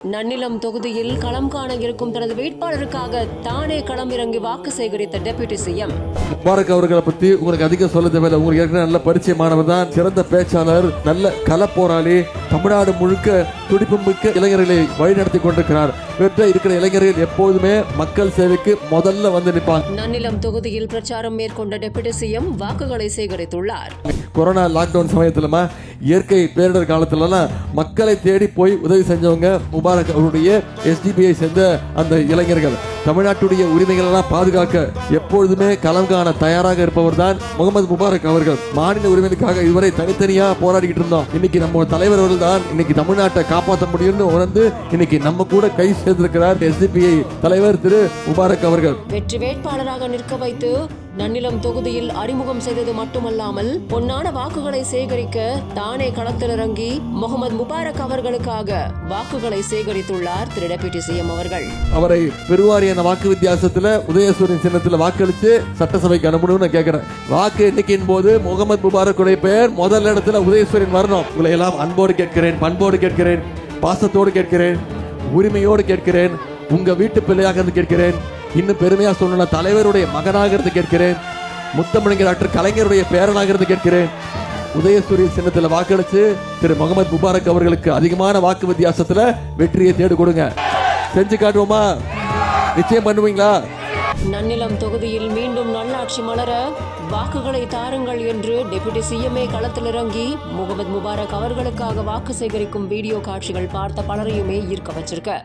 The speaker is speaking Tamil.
நன்னிலம் தொகுதியில் களம் காண இருக்கும் தனது வேட்பாளருக்காக தானே களம் இறங்கி வாக்கு சேகரித்த டெபுட்டி சிஎம் முபாரக் அவர்களை பத்தி உங்களுக்கு அதிகம் சொல்ல தேவையில்லை. உங்களுக்கு ஏற்கனவே நல்ல பரிச்சயமானவர் தான். சிறந்த பேச்சாளர், நல்ல கள போராளி, தமிழ்நாடு முழுக்க துடிப்பு மிக்க இளைஞர்களை வழிநடத்தி கொண்டிருக்கிறார். இவற்றை இருக்கிற இளைஞர்கள் எப்போதுமே மக்கள் சேவைக்கு முதல்ல வந்து நிற்பாங்க. நன்னிலம் தொகுதியில் பிரச்சாரம் மேற்கொண்ட டெபுட்டி சிஎம் வாக்குகளை சேகரித்துள்ளார். கொரோனா லாக்டவுன் சமயத்துல இயற்கை பேரிடர் காலத்துலலாம் மக்களை தேடி போய் உதவி செஞ்சவங்க முபாரக் அவருடைய SDPஐ சேர்ந்த அந்த இளைஞர்கள். தமிழ்நாட்டுடைய உரிமைகள் எல்லாம் பாதுகாக்க எப்பொழுதுமே களம் காண தயாராக இருப்பவர் தான் முகமது முபாரக் அவர்கள். மாநில உரிமைகளுக்காக இதுவரை தனித்தனியா போராடிக்கிட்டு இருந்தோம். இன்னைக்கு நம்ம தலைவர் அவர்கள் தான் இன்னைக்கு தமிழ்நாட்டை காப்பாற்ற முடியும்னு உணர்ந்து இன்னைக்கு நம்ம கூட கை சேர்ந்திருக்கிறார் SDPஐ தலைவர் திரு முபாரக் அவர்கள். வெற்றி வேட்பாளராக நிற்க வைத்து நன்னிலம் தொகுதியில் அறிமுகம் செய்தது மட்டுமல்லாமல் பொன்னான வாக்குகளை சேகரிக்க தானே களத்தில் இறங்கி முகமது முபாரக் அவர்களுக்காக வாக்குகளை சேகரித்துள்ளார் திரு டெபுட்டி சிஎம் அவர்கள். அவரை பெருவாரியான வாக்கு வித்தியாசத்துல உதயசூரியன் சின்னத்துல வாக்களித்து சட்டசபைக்கு அனுப்பணும்னு கேட்கிறேன். வாக்கு எண்ணிக்கையின் போது முகமது முபாரக்குடைய பெயர் முதல் இடத்துல உதயசூரியன் வரணும். உங்களை எல்லாம் அன்போடு கேட்கிறேன், பண்போடு கேட்கிறேன், பாசத்தோடு கேட்கிறேன், உரிமையோடு கேட்கிறேன், உங்க வீட்டு பிள்ளையாக இருந்து கேட்கிறேன், இன்னும் பெருமையா சொல்லணும்னா தலைவருடைய மகனாக இருந்து கேட்கிறேன், முத்தமிழர் டாக்டர் கலைஞருடைய பேரனாக இருந்து கேட்கிறேன். உதயசூரிய சின்னத்தில் வாக்களிச்சு திரு முகமது முபாரக் அவர்களுக்கு அதிகமான வாக்கு வித்தியாசத்துல வெற்றியை தேடி கொடுங்க. செஞ்சு காட்டுவோமா? நிச்சயம் பண்ணுவீங்களா? நன்னிலம் தொகுதியில் மீண்டும் நல்லாட்சி மலர வாக்குகளை தாருங்கள் என்று டெபுட்டி சிஎம்ஏ களத்தில் இறங்கி முகமது முபாரக் அவர்களுக்காக வாக்கு சேகரிக்கும் வீடியோ காட்சிகள் பார்த்த பலரையுமே ஈர்க்க வச்சிருக்க.